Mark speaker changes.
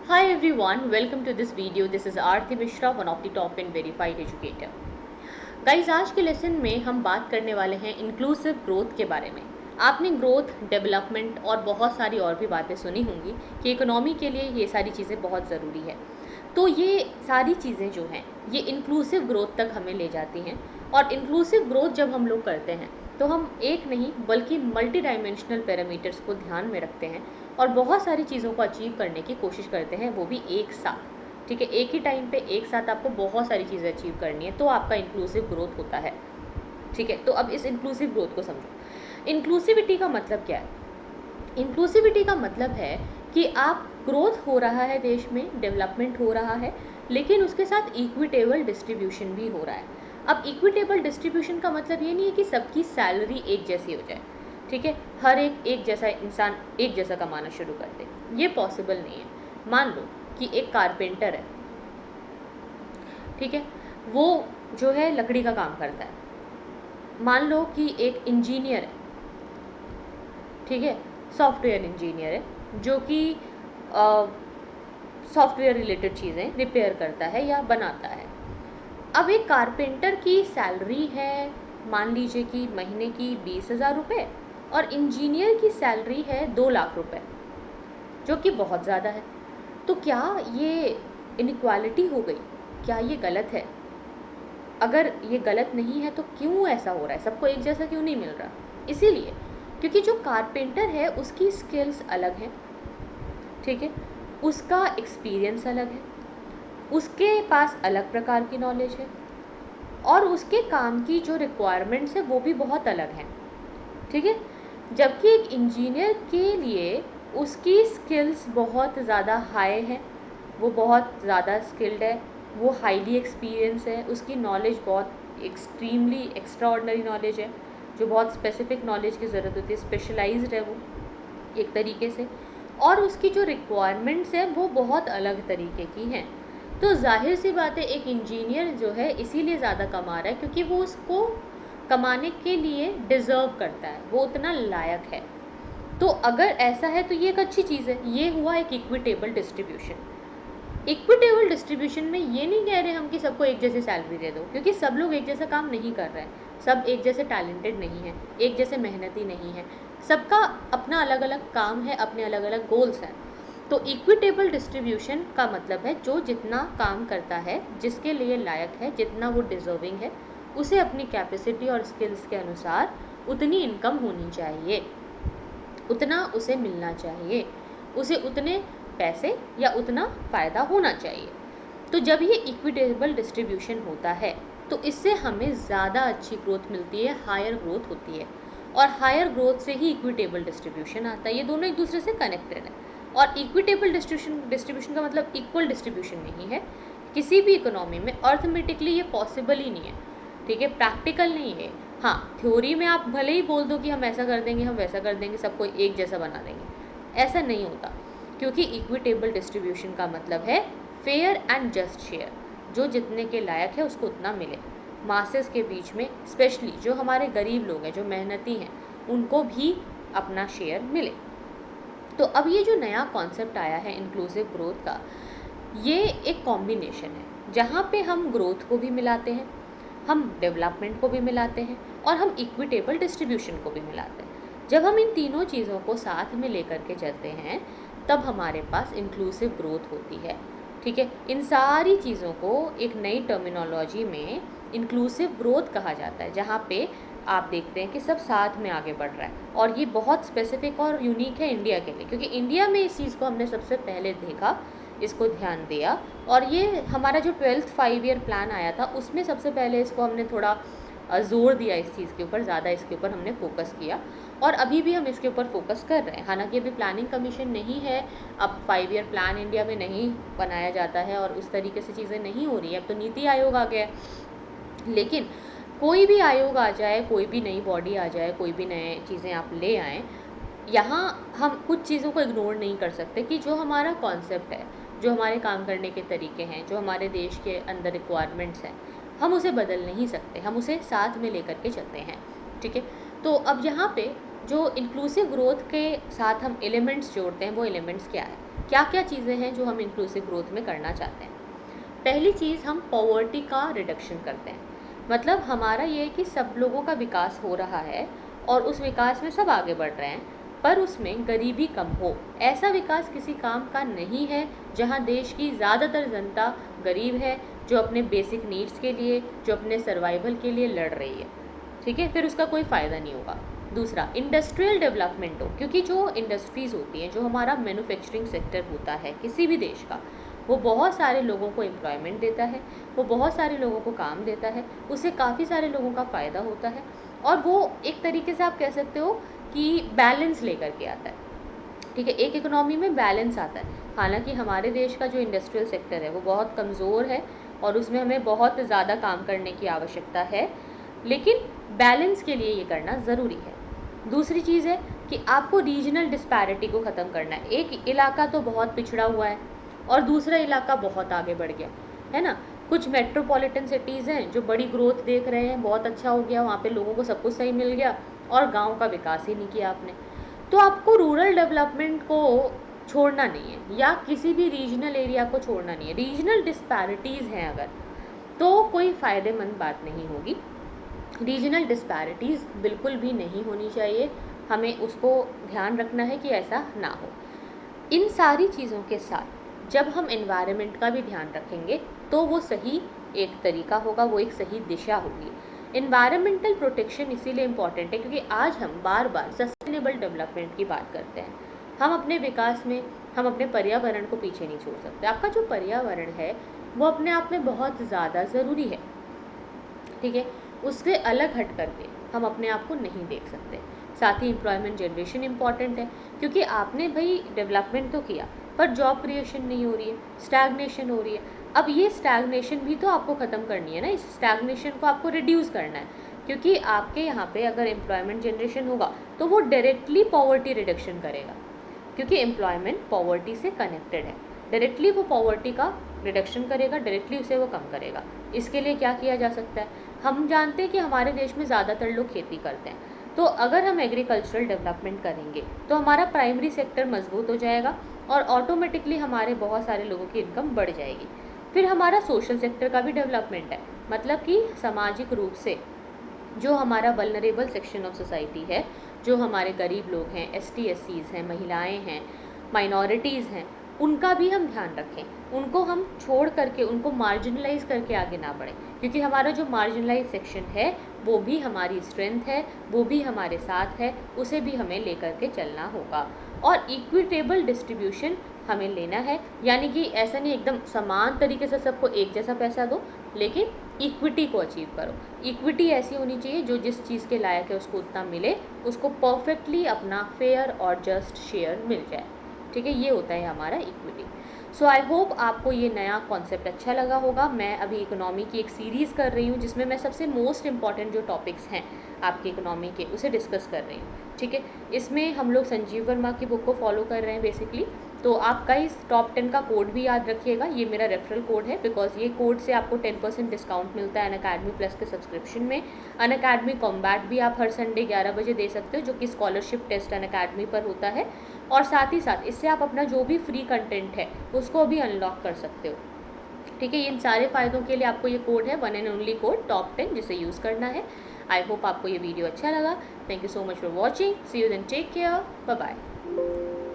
Speaker 1: Hi everyone, welcome to this video. This is Aarti Mishra, one of the top and verified educator. Guys आज के lesson में हम बात करने वाले हैं इंक्लूसिव ग्रोथ के बारे में। आपने ग्रोथ, डेवलपमेंट और बहुत सारी और भी बातें सुनी होंगी कि इकोनॉमी के लिए ये सारी चीज़ें बहुत ज़रूरी है। तो ये सारी चीज़ें जो हैं ये इंक्लूसिव ग्रोथ तक हमें ले जाती हैं। और इंक्लूसिव ग्रोथ जब हम लोग करते हैं तो हम एक नहीं बल्कि मल्टी डायमेंशनल पैरामीटर्स को ध्यान में रखते हैं और बहुत सारी चीज़ों को अचीव करने की कोशिश करते हैं, वो भी एक साथ। ठीक है, एक ही टाइम पे एक साथ आपको बहुत सारी चीज़ें अचीव करनी है, तो आपका इंक्लूसिव ग्रोथ होता है। ठीक है, तो अब इस इंक्लूसिव ग्रोथ को समझो। इंक्लूसिविटी का मतलब क्या है? इंक्लूसिविटी का मतलब है कि आप ग्रोथ हो रहा है, देश में डेवलपमेंट हो रहा है, लेकिन उसके साथ इक्विटेबल डिस्ट्रीब्यूशन भी हो रहा है। अब इक्विटेबल डिस्ट्रीब्यूशन का मतलब ये नहीं है कि सबकी सैलरी एक जैसी हो जाए। ठीक है, हर एक जैसा इंसान एक जैसा कमाना शुरू कर दे, ये पॉसिबल नहीं है। मान लो कि एक कारपेंटर है, ठीक है, वो जो है लकड़ी का काम करता है। मान लो कि एक इंजीनियर है, ठीक है, सॉफ्टवेयर इंजीनियर है, जो कि सॉफ्टवेयर रिलेटेड चीज़ें रिपेयर करता है या बनाता है। अब एक कारपेंटर की सैलरी है, मान लीजिए कि महीने की 20,000 रुपये, और इंजीनियर की सैलरी है 2 लाख रुपये, जो कि बहुत ज़्यादा है। तो क्या ये इनइक्वालिटी हो गई? क्या ये गलत है? अगर ये गलत नहीं है तो क्यों ऐसा हो रहा है? सबको एक जैसा क्यों नहीं मिल रहा? इसीलिए क्योंकि जो कारपेंटर है उसकी स्किल्स अलग हैं, ठीक है, उसका एक्सपीरियंस अलग है, उसके पास अलग प्रकार की नॉलेज है, और उसके काम की जो रिक्वायरमेंट्स है वो भी बहुत अलग हैं। ठीक है, जबकि एक इंजीनियर के लिए उसकी स्किल्स बहुत ज़्यादा हाई है, वो बहुत ज़्यादा स्किल्ड है, वो हाईली एक्सपीरियंस है, उसकी नॉलेज बहुत एक्सट्रीमली एक्स्ट्राऑर्डिनरी नॉलेज है, जो बहुत स्पेसिफिक नॉलेज की ज़रूरत होती है, स्पेशलाइज्ड है वो एक तरीके से, और उसकी जो रिक्वायरमेंट्स हैं वो बहुत अलग तरीके की हैं। तो जाहिर सी बात है एक इंजीनियर जो है इसीलिए ज़्यादा कमा रहा है क्योंकि वो उसको कमाने के लिए डिज़र्व करता है, वो उतना लायक है। तो अगर ऐसा है तो ये एक अच्छी चीज़ है। ये हुआ एक इक्विटेबल डिस्ट्रीब्यूशन। इक्विटेबल डिस्ट्रीब्यूशन में ये नहीं कह रहे हम कि सबको एक जैसी सैलरी दे दो, क्योंकि सब लोग एक जैसा काम नहीं कर रहे हैं, सब एक जैसे टैलेंटेड नहीं हैं, एक जैसे मेहनती नहीं हैं, सबका अपना अलग अलग काम है, अपने अलग अलग गोल्स हैं। तो इक्विटेबल डिस्ट्रीब्यूशन का मतलब है जो जितना काम करता है, जिसके लिए लायक है, जितना वो डिजर्विंग है, उसे अपनी कैपेसिटी और स्किल्स के अनुसार उतनी इनकम होनी चाहिए, उतना उसे मिलना चाहिए, उसे उतने पैसे या उतना फ़ायदा होना चाहिए। तो जब ये इक्विटेबल डिस्ट्रीब्यूशन होता है तो इससे हमें ज़्यादा अच्छी ग्रोथ मिलती है, हायर ग्रोथ होती है, और हायर ग्रोथ से ही इक्विटेबल डिस्ट्रीब्यूशन आता है। ये दोनों एक दूसरे से कनेक्टेड है। और इक्विटेबल डिस्ट्रीब्यूशन का मतलब इक्वल डिस्ट्रीब्यूशन नहीं है। किसी भी इकोनॉमी में अर्थमेटिकली ये पॉसिबल ही नहीं है, ठीक है, प्रैक्टिकल नहीं है। हाँ, थ्योरी में आप भले ही बोल दो कि हम ऐसा कर देंगे, हम वैसा कर देंगे, सबको एक जैसा बना देंगे, ऐसा नहीं होता। क्योंकि इक्विटेबल डिस्ट्रीब्यूशन का मतलब है फेयर एंड जस्ट शेयर, जो जितने के लायक है उसको उतना मिले। मासेस के बीच में स्पेशली जो हमारे गरीब लोग हैं, जो मेहनती हैं, उनको भी अपना शेयर मिले। तो अब ये जो नया कॉन्सेप्ट आया है इंक्लूसिव ग्रोथ का, ये एक कॉम्बिनेशन है जहाँ पे हम ग्रोथ को भी मिलाते हैं, हम डेवलपमेंट को भी मिलाते हैं, और हम इक्विटेबल डिस्ट्रीब्यूशन को भी मिलाते हैं। जब हम इन तीनों चीज़ों को साथ में लेकर के चलते हैं तब हमारे पास इंक्लूसिव ग्रोथ होती है। ठीक है, इन सारी चीज़ों को एक नई टर्मिनोलॉजी में इंक्लूसिव ग्रोथ कहा जाता है, जहाँ पे आप देखते हैं कि सब साथ में आगे बढ़ रहा है। और ये बहुत स्पेसिफिक और यूनिक है इंडिया के लिए, क्योंकि इंडिया में इस चीज़ को हमने सबसे पहले देखा, इसको ध्यान दिया, और ये हमारा जो 12th 5 ईयर प्लान आया था उसमें सबसे पहले इसको हमने थोड़ा ज़ोर दिया, इस चीज़ के ऊपर ज़्यादा इसके ऊपर हमने फोकस किया, और अभी भी हम इसके ऊपर फोकस कर रहे हैं। हालांकि अभी प्लानिंग कमीशन नहीं है, अब 5 ईयर प्लान इंडिया में नहीं बनाया जाता है और उस तरीके से चीज़ें नहीं हो रही है, अब तो नीति आयोग आ गया है। लेकिन कोई भी आयोग आ जाए, कोई भी नई बॉडी आ जाए, कोई भी नए चीज़ें आप ले आएँ, यहाँ हम कुछ चीज़ों को इग्नोर नहीं कर सकते कि जो हमारा कॉन्सेप्ट है, जो हमारे काम करने के तरीके हैं, जो हमारे देश के अंदर रिक्वायरमेंट्स हैं, हम उसे बदल नहीं सकते, हम उसे साथ में लेकर के चलते हैं। ठीक है, तो अब यहाँ पे जो इंक्लूसिव ग्रोथ के साथ हम एलिमेंट्स जोड़ते हैं, वो एलिमेंट्स क्या है? क्या क्या चीज़ें हैं जो हम इंक्लूसिव ग्रोथ में करना चाहते हैं। पहली चीज़, हम पॉवर्टी का रिडक्शन करते हैं। मतलब हमारा ये है कि सब लोगों का विकास हो रहा है और उस विकास में सब आगे बढ़ रहे हैं, पर उसमें गरीबी कम हो। ऐसा विकास किसी काम का नहीं है जहाँ देश की ज़्यादातर जनता गरीब है, जो अपने बेसिक नीड्स के लिए, जो अपने सर्वाइवल के लिए लड़ रही है। ठीक है, फिर उसका कोई फ़ायदा नहीं होगा। दूसरा, इंडस्ट्रियल डेवलपमेंट हो, क्योंकि जो इंडस्ट्रीज़ होती हैं, जो हमारा मैन्युफैक्चरिंग सेक्टर होता है किसी भी देश का, वो बहुत सारे लोगों को एम्प्लॉयमेंट देता है, वो बहुत सारे लोगों को काम देता है, उससे काफ़ी सारे लोगों का फ़ायदा होता है, और वो एक तरीके से आप कह सकते हो कि बैलेंस लेकर के आता है। ठीक है, एक इकोनॉमी में बैलेंस आता है। हालांकि हमारे देश का जो इंडस्ट्रियल सेक्टर है वो बहुत कमज़ोर है और उसमें हमें बहुत ज़्यादा काम करने की आवश्यकता है, लेकिन बैलेंस के लिए ये करना ज़रूरी है। दूसरी चीज़ है कि आपको रीजनल डिस्पैरिटी को ख़त्म करना है। एक इलाका तो बहुत पिछड़ा हुआ है और दूसरा इलाका बहुत आगे बढ़ गया है ना। कुछ मेट्रोपॉलिटन सिटीज़ हैं जो बड़ी ग्रोथ देख रहे हैं, बहुत अच्छा हो गया, वहाँ पे लोगों को सब कुछ सही मिल गया, और गांव का विकास ही नहीं किया आपने। तो आपको रूरल डेवलपमेंट को छोड़ना नहीं है या किसी भी रीजनल एरिया को छोड़ना नहीं है। रीजनल डिस्पैरिटीज़ हैं अगर, तो कोई फ़ायदेमंद बात नहीं होगी। रीजनल डिस्पैरिटीज़ बिल्कुल भी नहीं होनी चाहिए, हमें उसको ध्यान रखना है कि ऐसा ना हो। इन सारी चीज़ों के साथ जब हम एनवायरनमेंट का भी ध्यान रखेंगे तो वो सही एक तरीका होगा, वो एक सही दिशा होगी। एनवायरमेंटल प्रोटेक्शन इसीलिए इम्पॉर्टेंट है क्योंकि आज हम बार बार सस्टेनेबल डेवलपमेंट की बात करते हैं। हम अपने विकास में हम अपने पर्यावरण को पीछे नहीं छोड़ सकते। आपका जो पर्यावरण है वो अपने आप में बहुत ज़्यादा ज़रूरी है, ठीक है, उससे अलग हट करके हम अपने आप को नहीं देख सकते। साथ ही एम्प्लॉयमेंट जनरेशन इम्पॉर्टेंट है, क्योंकि आपने भाई डेवलपमेंट तो किया पर जॉब क्रिएशन नहीं हो रही है, स्टैग्नेशन हो रही है। अब ये स्टैग्नेशन भी तो आपको ख़त्म करनी है ना, इस स्टैग्नेशन को आपको रिड्यूस करना है, क्योंकि आपके यहाँ पे अगर एम्प्लॉयमेंट जनरेशन होगा तो वो डायरेक्टली पॉवर्टी रिडक्शन करेगा, क्योंकि एम्प्लॉयमेंट पॉवर्टी से कनेक्टेड है। डायरेक्टली वो पॉवर्टी का रिडक्शन करेगा, डायरेक्टली उसे वो कम करेगा। इसके लिए क्या किया जा सकता है, हम जानते हैं कि हमारे देश में ज़्यादातर लोग खेती करते हैं, तो अगर हम एग्रीकल्चरल डेवलपमेंट करेंगे तो हमारा प्राइमरी सेक्टर मजबूत हो जाएगा और ऑटोमेटिकली हमारे बहुत सारे लोगों की इनकम बढ़ जाएगी। फिर हमारा सोशल सेक्टर का भी डेवलपमेंट है, मतलब कि सामाजिक रूप से जो हमारा वल्नरेबल सेक्शन ऑफ सोसाइटी है, जो हमारे गरीब लोग हैं, ST SCs हैं, महिलाएं हैं, माइनॉरिटीज़ हैं, उनका भी हम ध्यान रखें। उनको हम छोड़ करके, उनको मार्जिनलाइज करके आगे ना बढ़ें, क्योंकि हमारा जो मार्जिनलाइज सेक्शन है वो भी हमारी स्ट्रेंथ है, वो भी हमारे साथ है, उसे भी हमें लेकर के चलना होगा। और इक्विटेबल डिस्ट्रीब्यूशन हमें लेना है, यानी कि ऐसा नहीं एकदम समान तरीके से सबको एक जैसा पैसा दो, लेकिन इक्विटी को अचीव करो। इक्विटी ऐसी होनी चाहिए जो जिस चीज़ के लायक है उसको उतना मिले, उसको परफेक्टली अपना फेयर और जस्ट शेयर मिल जाए। ठीक है, ये होता है हमारा इक्विटी। सो आई होप आपको ये नया कॉन्सेप्ट अच्छा लगा होगा। मैं अभी इकोनॉमी की एक सीरीज़ कर रही हूँ जिसमें मैं सबसे मोस्ट इंपॉर्टेंट जो टॉपिक्स हैं आपकी इकोनॉमी के उसे डिस्कस कर रही हूँ। ठीक है, इसमें हम लोग संजीव वर्मा की बुक को फॉलो कर रहे हैं बेसिकली। तो आपका इस टॉप 10 का कोड भी याद रखिएगा, ये मेरा रेफरल कोड है, बिकॉज ये कोड से आपको 10% डिस्काउंट मिलता है अनअकैडमी प्लस के सब्सक्रिप्शन में। अनअकैडमी कॉम्बैट भी आप हर संडे 11 बजे दे सकते हो, जो कि स्कॉलरशिप टेस्ट अनअकैडमी पर होता है, और साथ ही साथ इससे आप अपना जो भी फ्री कंटेंट है उसको भी अनलॉक कर सकते हो। ठीक है, इन सारे फ़ायदों के लिए आपको ये कोड है, one and only code top 10, जिसे यूज़ करना है। आई होप आपको ये वीडियो अच्छा लगा। Thank you so much for watching. See you then, take care, bye bye.